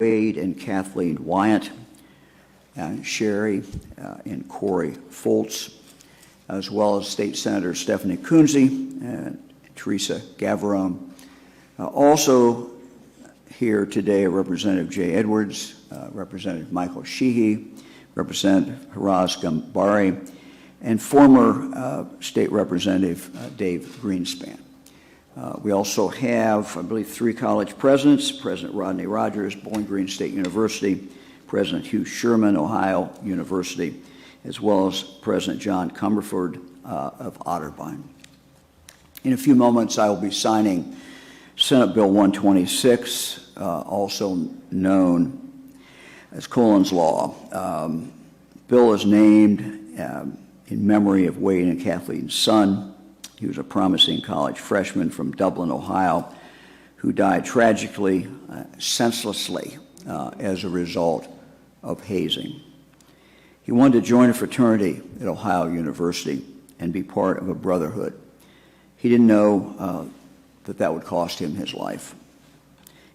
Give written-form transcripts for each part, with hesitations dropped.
Wade and Kathleen Wyatt, and Sherry and Corey Foltz, as well as State Senator Stephanie Kunze and Teresa Gavarone. Also here today are Representative Jay Edwards, Representative Michael Sheehy, Representative Haraz Gambari, and former State Representative Dave Greenspan. We also have, I believe, 3 college presidents: President Rodney Rogers, Bowling Green State University; President Hugh Sherman, Ohio University; as well as President John Cumberford of Otterbein. In a few moments, I will be signing Senate Bill 126, also known as Collin's Law. Bill is named in memory of Wade and Kathleen's son. He was a promising college freshman from Dublin, Ohio, who died tragically, senselessly, as a result of hazing. He wanted to join a fraternity at Ohio University and be part of a brotherhood. He didn't know that would cost him his life.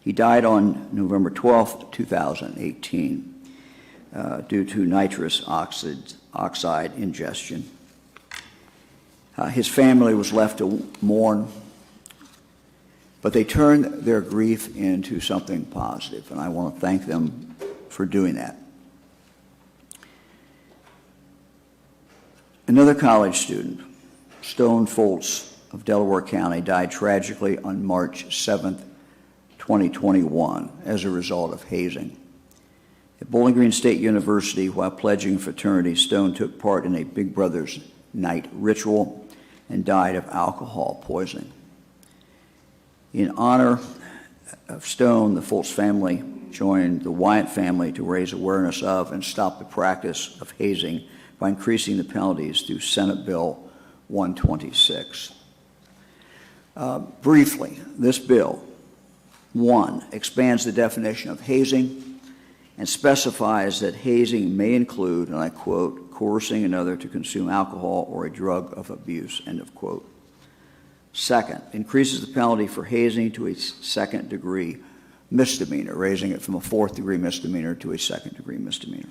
He died on November 12th, 2018, due to nitrous oxide ingestion. His family was left to mourn, but they turned their grief into something positive, and I want to thank them for doing that. Another college student, Stone Foltz of Delaware County, died tragically on March 7th, 2021, as a result of hazing. At Bowling Green State University, while pledging fraternity, Stone took part in a Big Brother's Night ritual and died of alcohol poisoning. In honor of Stone, the Foltz family joined the Wyatt family to raise awareness of and stop the practice of hazing by increasing the penalties through Senate Bill 126. Briefly, this bill, 1, expands the definition of hazing and specifies that hazing may include, and I quote, coercing another to consume alcohol or a drug of abuse, end of quote. 2nd, increases the penalty for hazing to a 2nd-degree misdemeanor, raising it from a 4th-degree misdemeanor to a 2nd-degree misdemeanor.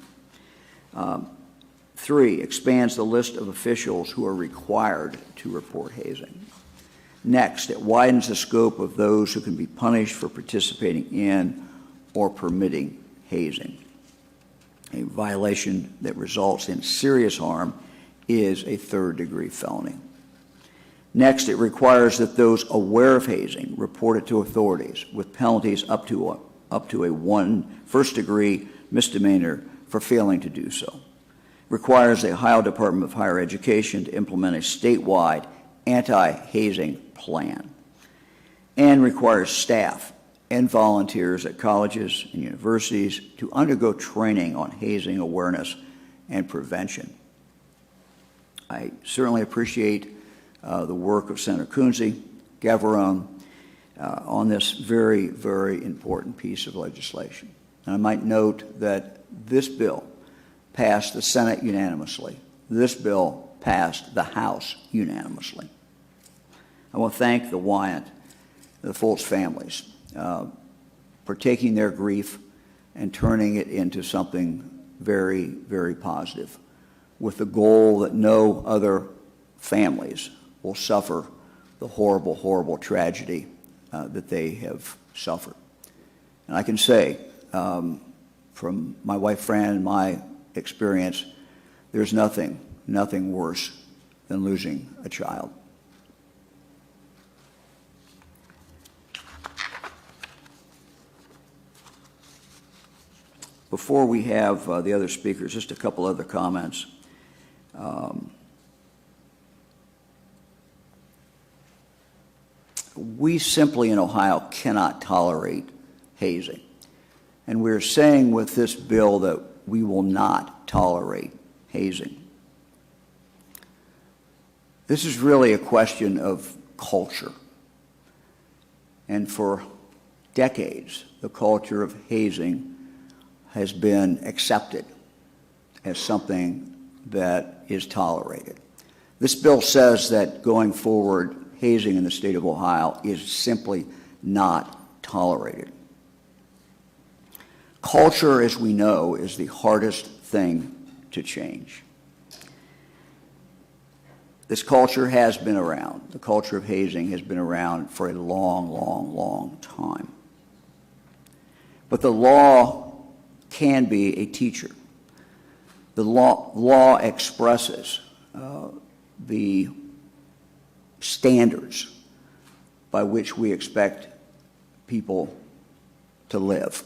3, expands the list of officials who are required to report hazing. Next, it widens the scope of those who can be punished for participating in or permitting hazing. A violation that results in serious harm is a 3rd-degree felony. Next, it requires that those aware of hazing report it to authorities, with penalties up to a 1 first-degree misdemeanor for failing to do so. Requires the Ohio Department of Higher Education to implement a statewide anti-hazing plan, and requires staff and volunteers at colleges and universities to undergo training on hazing awareness and prevention. I certainly appreciate the work of Senator Kunze, Gavarone, on this very, very important piece of legislation. And I might note that this bill passed the Senate unanimously. This bill passed the House unanimously. I want to thank the Wyatt, the Foltz families, for taking their grief and turning it into something very, very positive, with the goal that no other families will suffer the horrible, horrible tragedy that they have suffered. And I can say, from my wife Fran and my experience, there's nothing worse than losing a child. Before we have the other speakers, just a couple other comments. We simply in Ohio cannot tolerate hazing. And we're saying with this bill that we will not tolerate hazing. This is really a question of culture. And for decades, the culture of hazing has been accepted as something that is tolerated. This bill says that going forward, hazing in the state of Ohio is simply not tolerated. Culture, as we know, is the hardest thing to change. This culture has been around. The culture of hazing has been around for a long, long, long time. But the law can be a teacher. The law expresses the standards by which we expect people to live.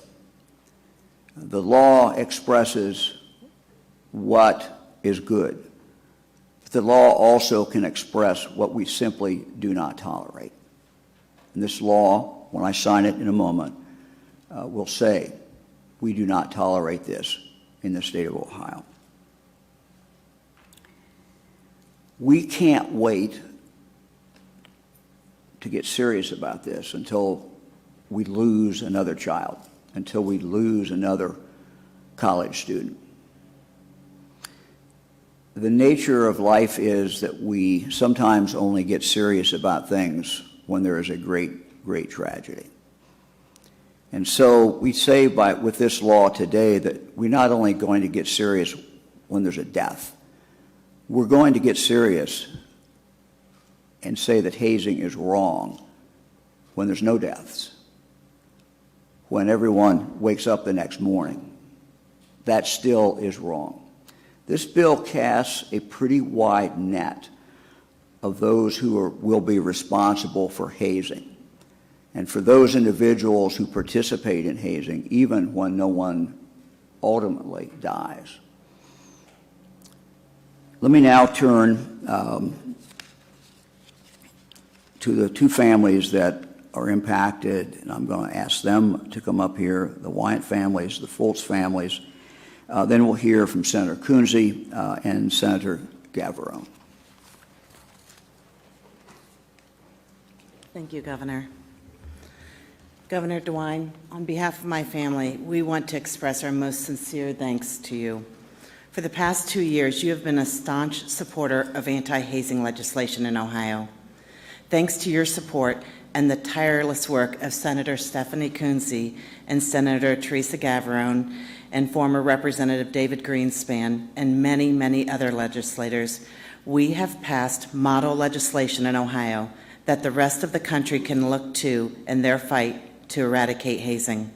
The law expresses what is good. But the law also can express what we simply do not tolerate. And this law, when I sign it in a moment, will say, we do not tolerate this in the state of Ohio. We can't wait to get serious about this until we lose another child, until we lose another college student. The nature of life is that we sometimes only get serious about things when there is a great, great tragedy. And so we say with this law today that we're not only going to get serious when there's a death, we're going to get serious and say that hazing is wrong when there's no deaths, when everyone wakes up the next morning. That still is wrong. This bill casts a pretty wide net of those who will be responsible for hazing, and for those individuals who participate in hazing, even when no one ultimately dies. Let me now turn to the two families that are impacted, and I'm going to ask them to come up here, the Wyatt families, the Fultz families. Then we'll hear from Senator Kunze and Senator Gavarone. Thank you, Governor. Governor DeWine, on behalf of my family, we want to express our most sincere thanks to you. For the past 2 years, you have been a staunch supporter of anti-hazing legislation in Ohio. Thanks to your support and the tireless work of Senator Stephanie Kunze and Senator Teresa Gavarone and former Representative David Greenspan and many, many other legislators, we have passed model legislation in Ohio that the rest of the country can look to in their fight to eradicate hazing.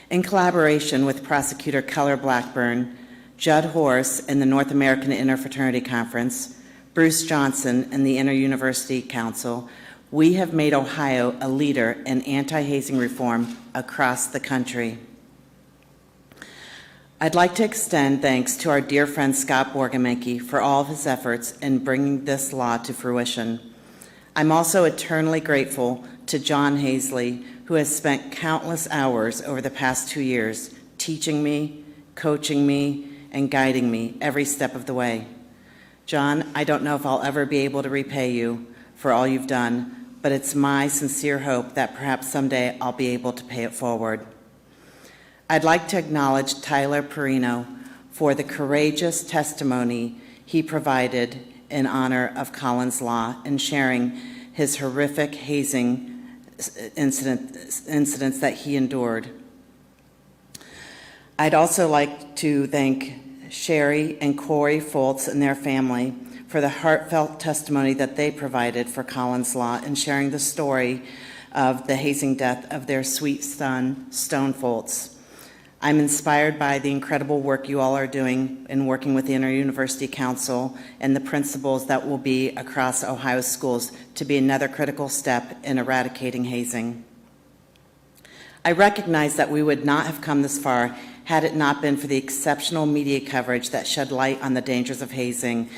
In collaboration with Prosecutor Keller Blackburn, Judd Horse and the North American Interfraternity Conference, Bruce Johnson and the Inter-University Council, we have made Ohio a leader in anti-hazing reform across the country. I'd like to extend thanks to our dear friend Scott Borgemenke for all of his efforts in bringing this law to fruition. I'm also eternally grateful to John Hazley, who has spent countless hours over the past 2 years teaching me, coaching me, and guiding me every step of the way. John, I don't know if I'll ever be able to repay you for all you've done, but it's my sincere hope that perhaps someday I'll be able to pay it forward. I'd like to acknowledge Tyler Perino for the courageous testimony he provided in honor of Collin's law and sharing his horrific hazing incidents that he endured. I'd also like to thank Sherry and Corey Fultz and their family for the heartfelt testimony that they provided for Collin's law and sharing the story of the hazing death of their sweet son, Stone Fultz. I'm inspired by the incredible work you all are doing in working with the Inter-University Council and the principles that will be across Ohio schools to be another critical step in eradicating hazing. I recognize that we would not have come this far had it not been for the exceptional media coverage that shed light on the dangers of hazing,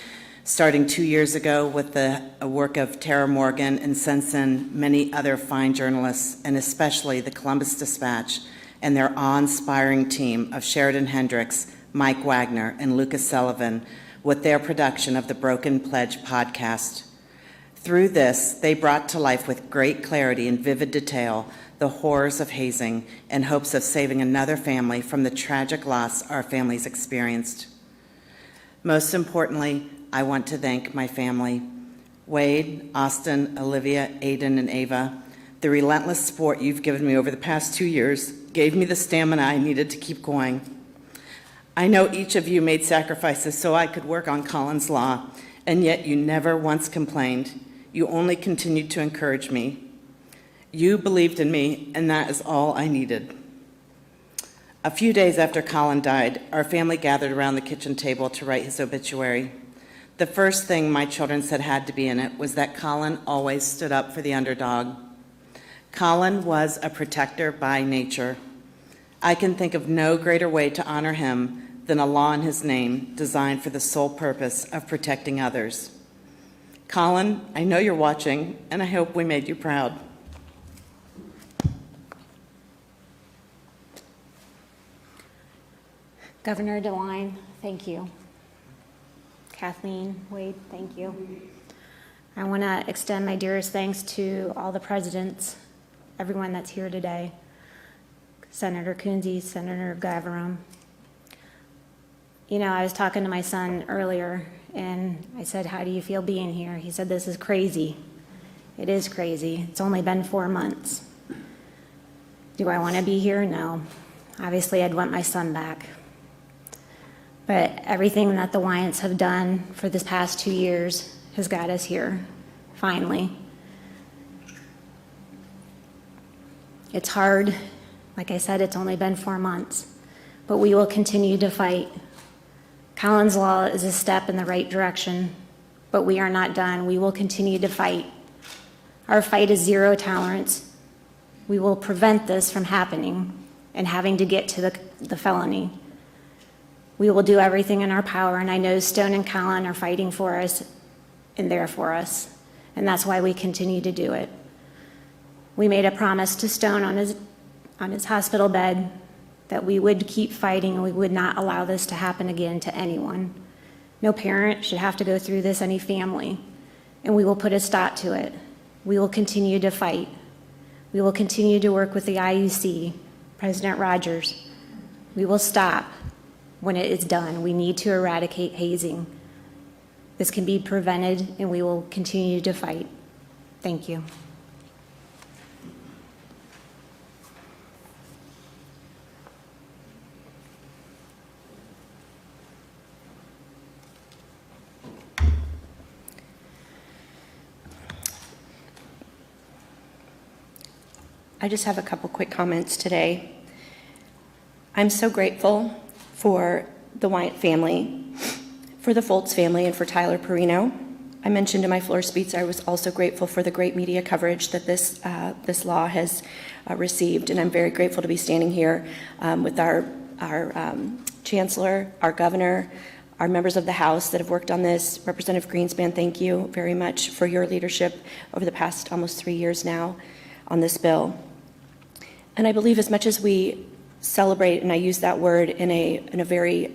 starting 2 years ago with the work of Tara Morgan and since then many other fine journalists, and especially the Columbus Dispatch and their awe-inspiring team of Sheridan Hendricks, Mike Wagner, and Lucas Sullivan with their production of the Broken Pledge podcast. Through this, they brought to life with great clarity and vivid detail the horrors of hazing in hopes of saving another family from the tragic loss our families experienced. Most importantly, I want to thank my family, Wade, Austin, Olivia, Aiden, and Ava. The relentless support you've given me over the past 2 years gave me the stamina I needed to keep going. I know each of you made sacrifices so I could work on Collin's Law, and yet you never once complained. You only continued to encourage me. You believed in me, and that is all I needed. A few days after Collin died, our family gathered around the kitchen table to write his obituary. The first thing my children said had to be in it was that Collin always stood up for the underdog. Collin was a protector by nature. I can think of no greater way to honor him than a law in his name designed for the sole purpose of protecting others. Collin, I know you're watching, and I hope we made you proud. Governor DeWine, thank you. Kathleen, Wade, thank you. I want to extend my dearest thanks to all the presidents, everyone that's here today. Senator Coonsey, Senator Gaverum. You know, I was talking to my son earlier, and I said, how do you feel being here? He said, this is crazy. It is crazy. It's only been 4 months. Do I want to be here? No. Obviously, I'd want my son back. But everything that the Wyants have done for this past 2 years has got us here, finally. It's hard. Like I said, it's only been 4 months, but we will continue to fight. Collin's Law is a step in the right direction, but we are not done. We will continue to fight. Our fight is zero tolerance. We will prevent this from happening and having to get to the felony. We will do everything in our power, and I know Stone and Collin are fighting for us and there for us, and that's why we continue to do it. We made a promise to Stone on his hospital bed that we would keep fighting and we would not allow this to happen again to anyone. No parent should have to go through this, any family, and we will put a stop to it. We will continue to fight. We will continue to work with the IUC, President Rogers. We will stop when it is done. We need to eradicate hazing. This can be prevented, and we will continue to fight. Thank you. I just have a couple quick comments today. I'm so grateful for the Wyatt family, for the Foltz family, and for Tyler Perino. I mentioned in my floor speech I was also grateful for the great media coverage that this law has received, and I'm very grateful to be standing here with our chancellor, our governor, our members of the House that have worked on this. Representative Greenspan, thank you very much for your leadership over the past almost 3 years now on this bill. And I believe as much as we celebrate, and I use that word in a very,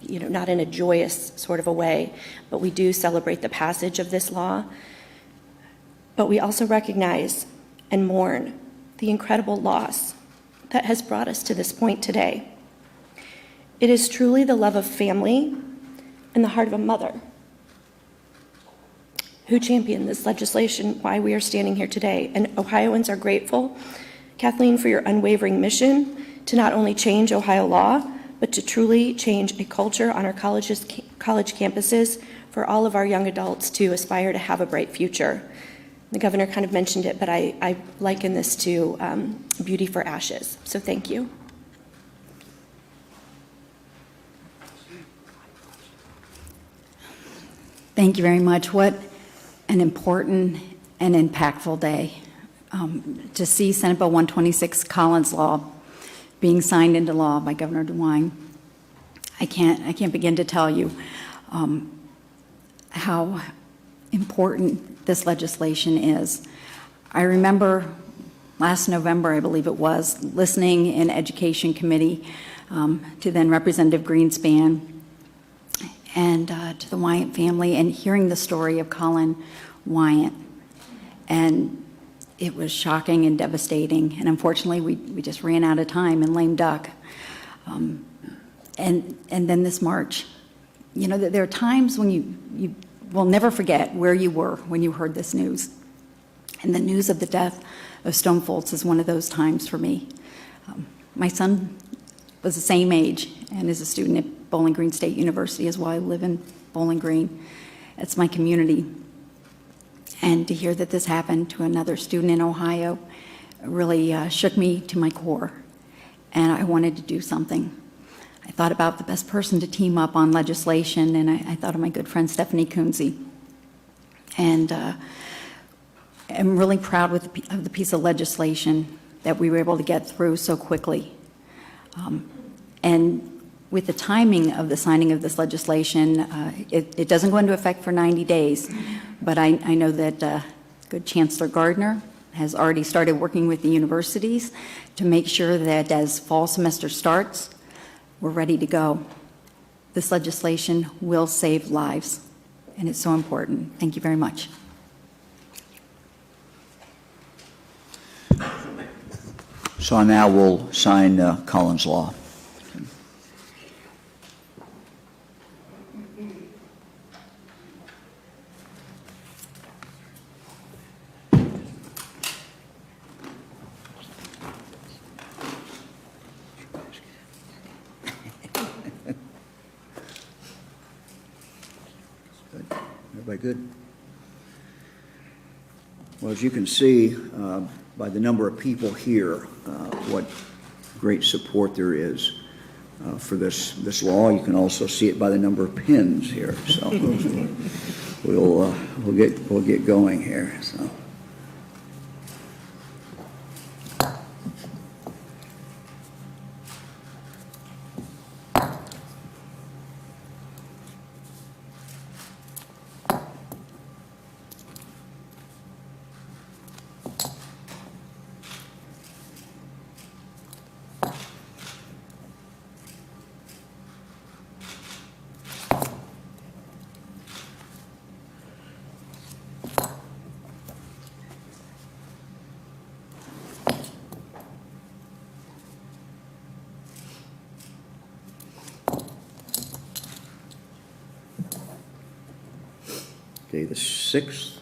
not in a joyous sort of a way, but we do celebrate the passage of this law. But we also recognize and mourn the incredible loss that has brought us to this point today. It is truly the love of family and the heart of a mother who championed this legislation, why we are standing here today. And Ohioans are grateful, Kathleen, for your unwavering mission to not only change Ohio law, but to truly change a culture on our college campuses for all of our young adults to aspire to have a bright future. The governor kind of mentioned it, but I liken this to beauty for ashes. So thank you. Thank you very much. What an important and impactful day. To see Senate Bill 126, Collin's Law, being signed into law by Governor DeWine. I can't begin to tell you how important this legislation is. I remember last November, I believe it was, listening in Education Committee to then Representative Greenspan and to the Wyatt family, and hearing the story of Collin Wyatt. And it was shocking and devastating, and unfortunately we just ran out of time in lame duck. And then this march. You know, there are times when you will never forget where you were when you heard this news. And the news of the death of Stone Foltz is one of those times for me. My son was the same age and is a student at Bowling Green State University as well. I live in Bowling Green. It's my community. And to hear that this happened to another student in Ohio really shook me to my core. And I wanted to do something. I thought about the best person to team up on legislation, and I thought of my good friend Stephanie Kunze. And I'm really proud of the piece of legislation that we were able to get through so quickly. And with the timing of the signing of this legislation, it doesn't go into effect for 90 days, but I know that good Chancellor Gardner has already started working with the universities to make sure that as fall semester starts, we're ready to go. This legislation will save lives, and it's so important. Thank you very much. So now we'll sign Collin's Law. Good. Everybody good? Well, as you can see, by the number of people here, what great support there is for this law. You can also see it by the number of pins here. So we'll get going here. So. Okay, the 6th.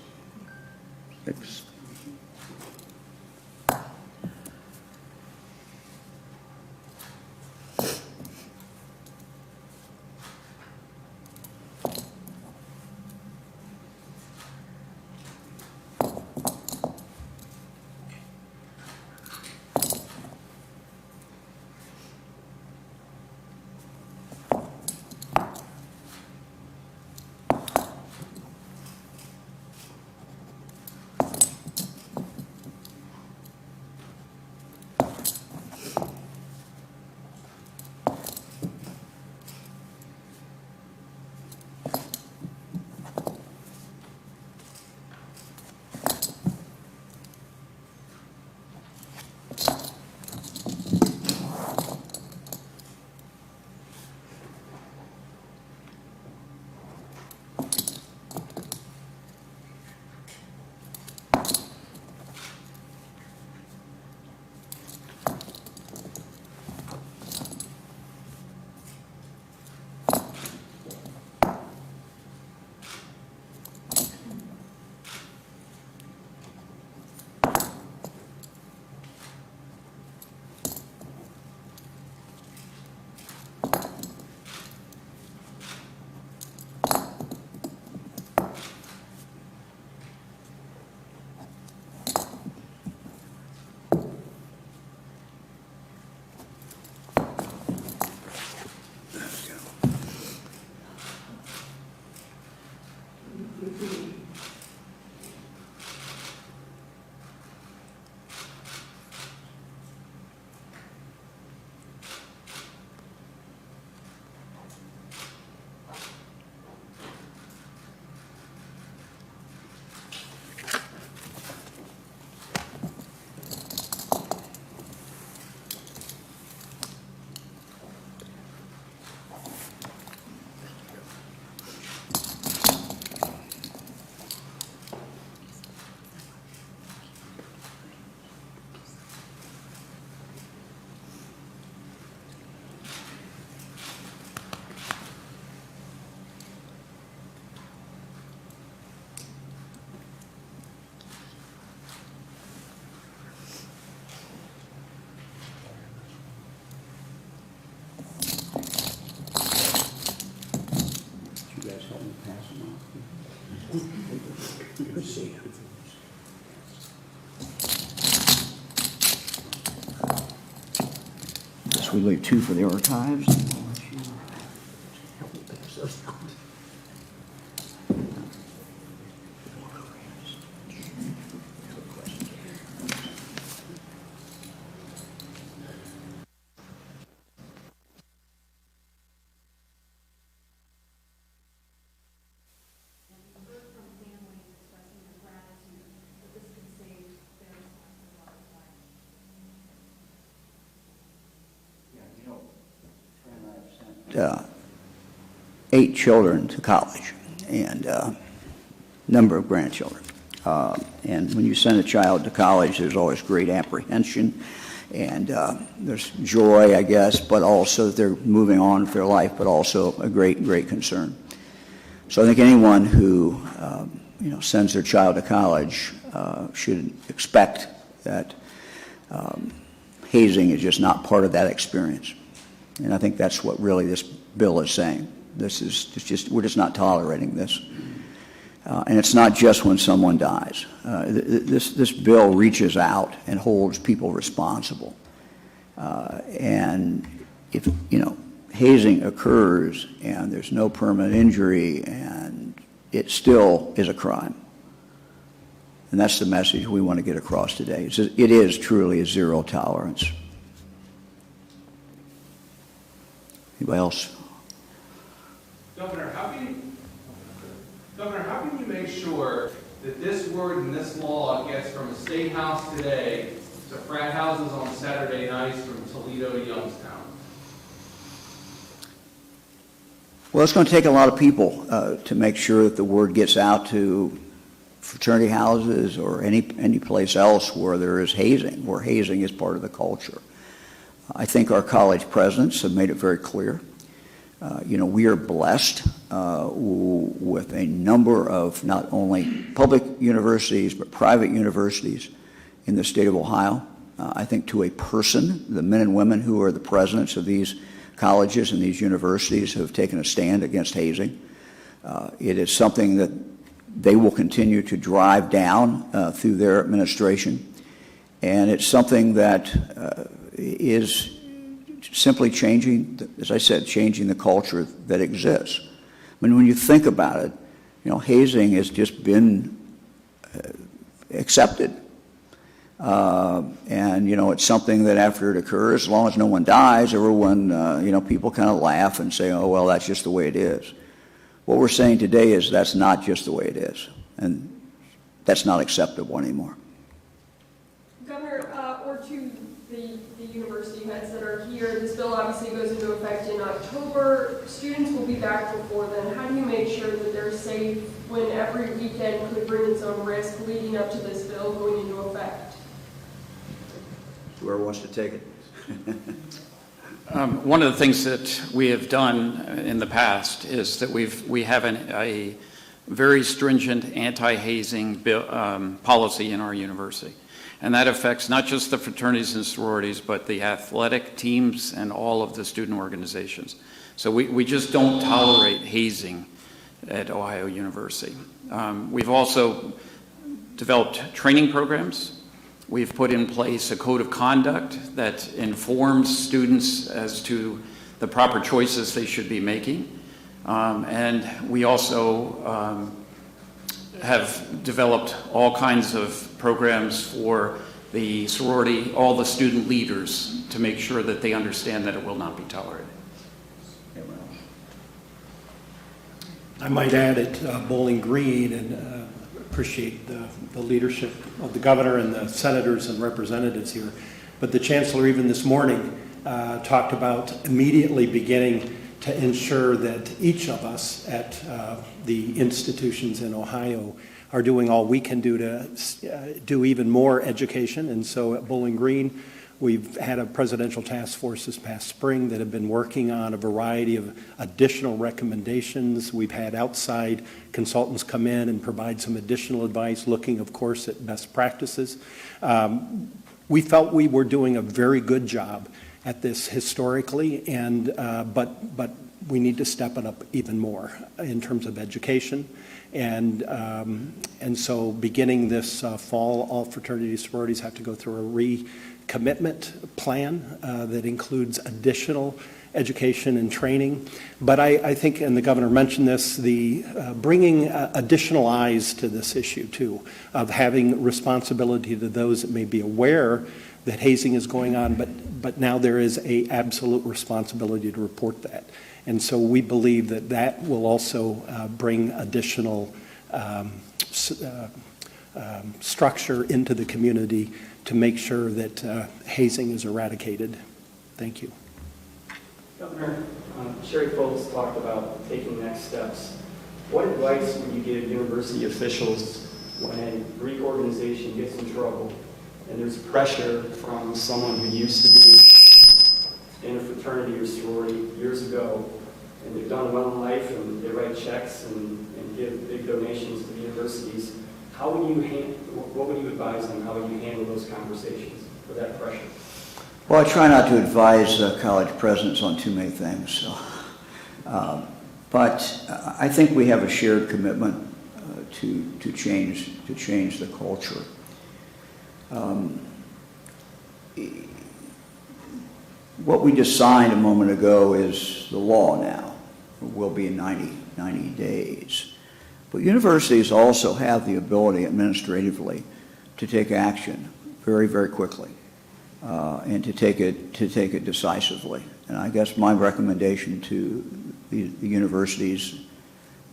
Good to see you. Guess we leave 2 for the archives. uh, 8 children to college and number of grandchildren. And when you send a child to college, there's always great apprehension and there's joy, I guess, but also that they're moving on with their life, but also a great, great concern. So I think anyone who sends their child to college should expect that hazing is just not part of that experience. And I think that's what really this bill is saying. This is just we're just not tolerating this. And it's not just when someone dies. This bill reaches out and holds people responsible. And if, hazing occurs and there's no permanent injury and it still is a crime. And that's the message we want to get across today. It is truly a zero tolerance. Anybody else? Governor, how can you make sure that this word and this law gets from a state house today to frat houses on Saturday nights from Toledo to Youngstown? Well, it's going to take a lot of people to make sure that the word gets out to fraternity houses or any place else where there is hazing, where hazing is part of the culture. I think our college presidents have made it very clear. We are blessed with a number of not only public universities but private universities in the state of Ohio. I think to a person, the men and women who are the presidents of these colleges and these universities have taken a stand against hazing. It is something that they will continue to drive down through their administration, and it's something that is simply changing, as I said, changing the culture that exists. I mean, when you think about it, hazing has just been accepted. And, it's something that after it occurs, as long as no one dies, everyone, people kind of laugh and say, oh, well, that's just the way it is. What we're saying today is that's not just the way it is. And that's not acceptable anymore. Governor, or to the university heads that are here, this bill obviously goes into effect in October. Students will be back before then. How do you make sure that they're safe when every weekend could bring its own risk leading up to this bill going into effect? Whoever wants to take it. One of the things that we have done in the past is that we have a very stringent anti-hazing policy in our university. And that affects not just the fraternities and sororities, but the athletic teams and all of the student organizations. So we just don't tolerate hazing at Ohio University. We've also developed training programs. We've put in place a code of conduct that informs students as to the proper choices they should be making. And we also have developed all kinds of programs for the sorority, all the student leaders, to make sure that they understand that it will not be tolerated. I might add at Bowling Green, and appreciate the leadership of the governor and the senators and representatives here, but the chancellor even this morning talked about immediately beginning to ensure that each of us at the institutions in Ohio are doing all we can do to do even more education. And so at Bowling Green, we've had a presidential task force this past spring that have been working on a variety of additional recommendations. We've had outside consultants come in and provide some additional advice, looking, of course, at best practices. We felt we were doing a very good job at this historically, and but we need to step it up even more in terms of education. And so beginning this fall, all fraternity sororities have to go through a recommitment plan that includes additional education and training. But I think, and the governor mentioned this, the bringing additional eyes to this issue too, of having responsibility to those that may be aware that hazing is going on, but now there is a absolute responsibility to report that. And so we believe that that will also bring additional structure into the community to make sure that hazing is eradicated. Thank you. Governor, Sherry Foltz talked about taking next steps. What advice would you give university officials when a Greek organization gets in trouble and there's pressure from someone who used to be in a fraternity or sorority years ago, and they've done well in life and they write checks and give big donations to the universities? What would you advise them? How would you handle those conversations for that pressure? Well, I try not to advise college presidents on too many things. So. But I think we have a shared commitment to change the culture. What we just signed a moment ago is the law now. It will be in 90 days. But universities also have the ability administratively to take action very, very quickly. And to take it decisively. And I guess my recommendation to the universities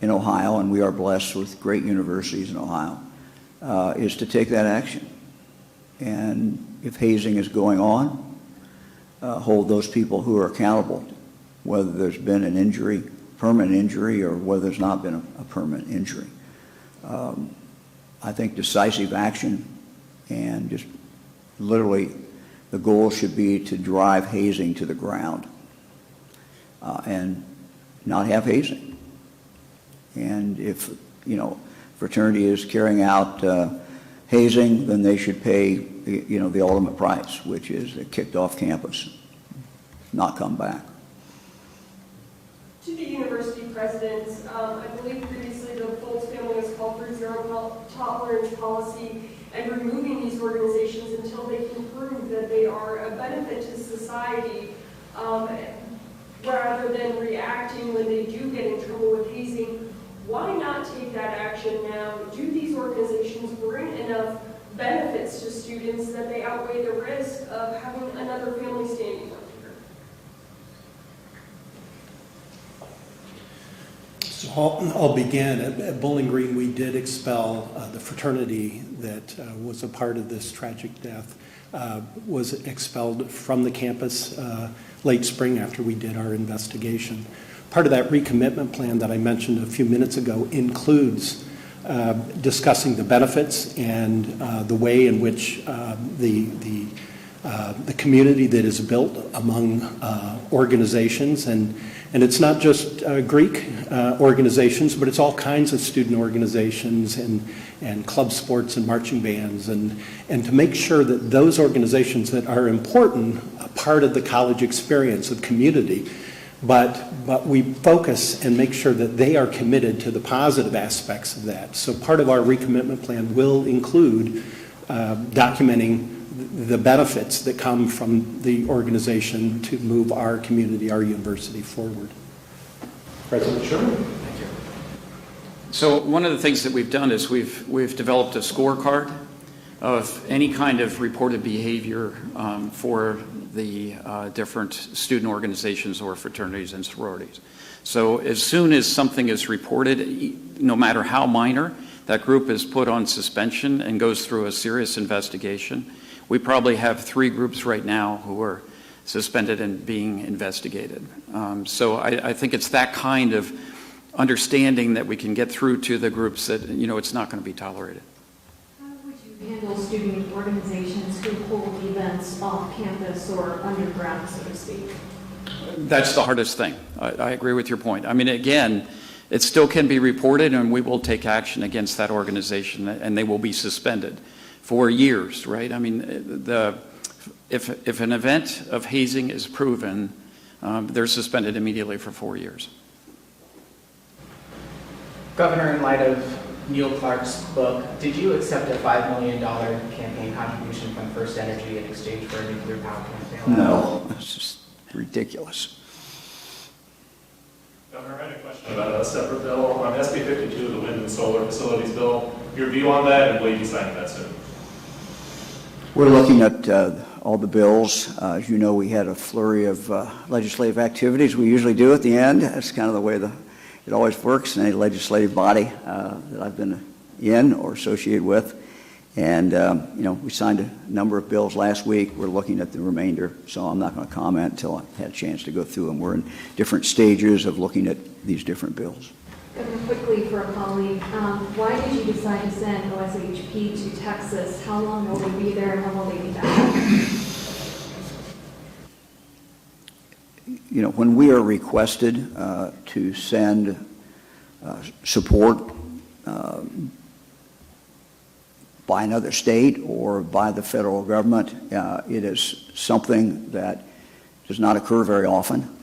in Ohio, and we are blessed with great universities in Ohio, is to take that action. And if hazing is going on, hold those people who are accountable, whether there's been an injury, permanent injury, or whether there's not been a permanent injury. I think decisive action and just literally the goal should be to drive hazing to the ground and not have hazing. And if, fraternity is carrying out hazing, then they should pay, the ultimate price, which is they're kicked off campus, not come back. To the university presidents, I believe previously the Foltz family has called for zero tolerance policy and removing these organizations until they can prove that they are a benefit to society, rather than reacting when they do get in trouble with hazing. Why not take that action now? Do these organizations bring enough benefits to students that they outweigh the risk of having another family standing up here? So I'll begin. At Bowling Green, we did expel the fraternity that was a part of this tragic death, was expelled from the campus late spring after we did our investigation. Part of that recommitment plan that I mentioned a few minutes ago includes discussing the benefits and the way in which the community that is built among organizations, and it's not just Greek organizations, but it's all kinds of student organizations and club sports and marching bands, and to make sure that those organizations that are important, a part of the college experience of community, but we focus and make sure that they are committed to the positive aspects of that. So part of our recommitment plan will include documenting the benefits that come from the organization to move our community, our university forward. President Sherman? Thank you. So one of the things that we've done is we've developed a scorecard of any kind of reported behavior for the different student organizations or fraternities and sororities. So as soon as something is reported, no matter how minor, that group is put on suspension and goes through a serious investigation. We probably have 3 groups right now who are suspended and being investigated. So I think it's that kind of understanding that we can get through to the groups that, it's not going to be tolerated. How would you handle student organizations who hold events off campus or underground, so to speak? That's the hardest thing. I agree with your point. I mean, again, it still can be reported, and we will take action against that organization, and they will be suspended for years, right? I mean, if an event of hazing is proven, they're suspended immediately for 4 years. Governor, in light of Neil Clark's book, did you accept a $5 million campaign contribution from First Energy in exchange for a nuclear power plant bailout? No, it's just ridiculous. Governor, I had a question about a separate bill on SB 52, the wind and solar facilities bill. Your view on that, and will you be signing that soon? We're looking at all the bills. As you know, we had a flurry of legislative activities we usually do at the end. That's kind of the way it always works in any legislative body that I've been in or associated with. And, we signed a number of bills last week. We're looking at the remainder, so I'm not going to comment until I've had a chance to go through them. We're in different stages of looking at these different bills. Governor, quickly for a colleague, why did you decide to send OSHP to Texas? How long will they be there and when will they be back? When we are requested to send support by another state or by the federal government, it is something that does not occur very often.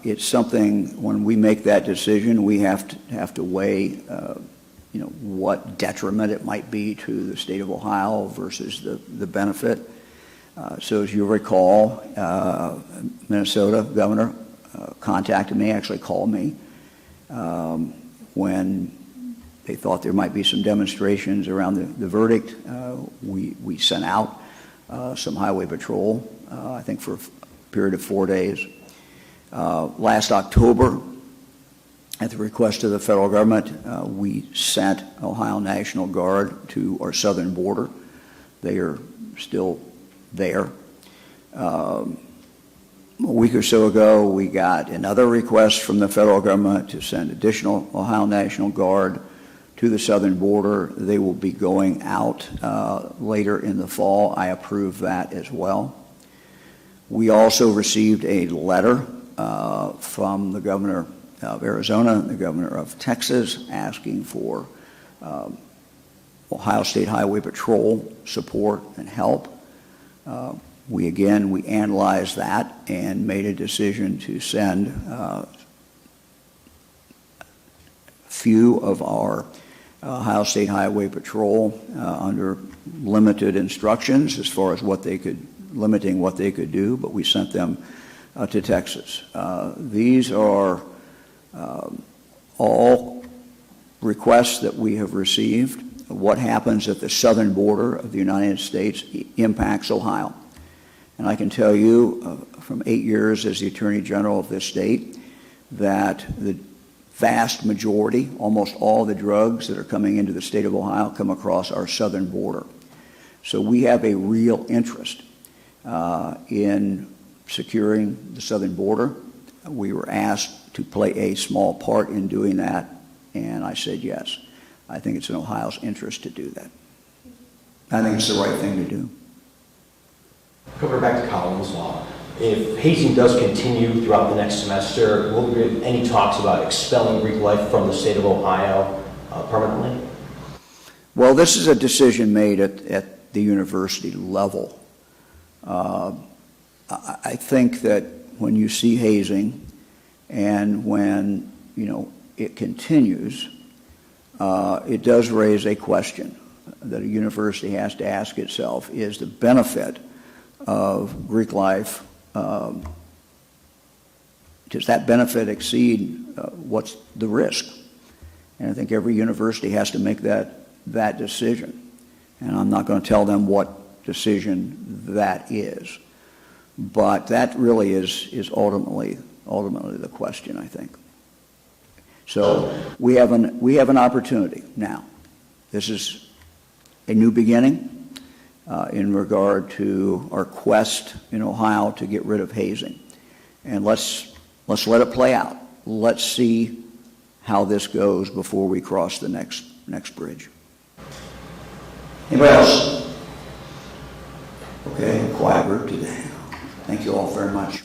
It's something, when we make that decision, we have to weigh, what detriment it might be to the state of Ohio versus the benefit. So as you recall, Minnesota governor contacted me, actually called me, when they thought there might be some demonstrations around the verdict. We sent out some highway patrol, I think for a period of 4 days. Last October, at the request of the federal government, we sent Ohio National Guard to our southern border. They are still there. A week or so ago, we got another request from the federal government to send additional Ohio National Guard to the southern border. They will be going out later in the fall. I approve that as well. We also received a letter from the governor of Arizona and the governor of Texas asking for Ohio State Highway Patrol support and help. We analyzed that and made a decision to send a few of our Ohio State Highway Patrol under limited instructions as far as limiting what they could do, but we sent them to Texas. These are all requests that we have received. What happens at the southern border of the United States impacts Ohio. And I can tell you from 8 years as the Attorney General of this state that the vast majority, almost all the drugs that are coming into the state of Ohio come across our southern border. So we have a real interest in securing the southern border. We were asked to play a small part in doing that, and I said yes. I think it's in Ohio's interest to do that. I think it's the right thing to do. Governor, back to Collin's law. If hazing does continue throughout the next semester, will there be any talks about expelling Greek life from the state of Ohio permanently? Well, this is a decision made at the university level. I think that when you see hazing and when, it continues, it does raise a question that a university has to ask itself: is the benefit of Greek life, does that benefit exceed what's the risk? And I think every university has to make that decision. And I'm not going to tell them what decision that is. But that really is ultimately the question, I think. So we have an opportunity now. This is a new beginning in regard to our quest in Ohio to get rid of hazing. And let's let it play out. Let's see how this goes before we cross the next bridge. Anybody else? Okay, quiet group today. Thank you all very much.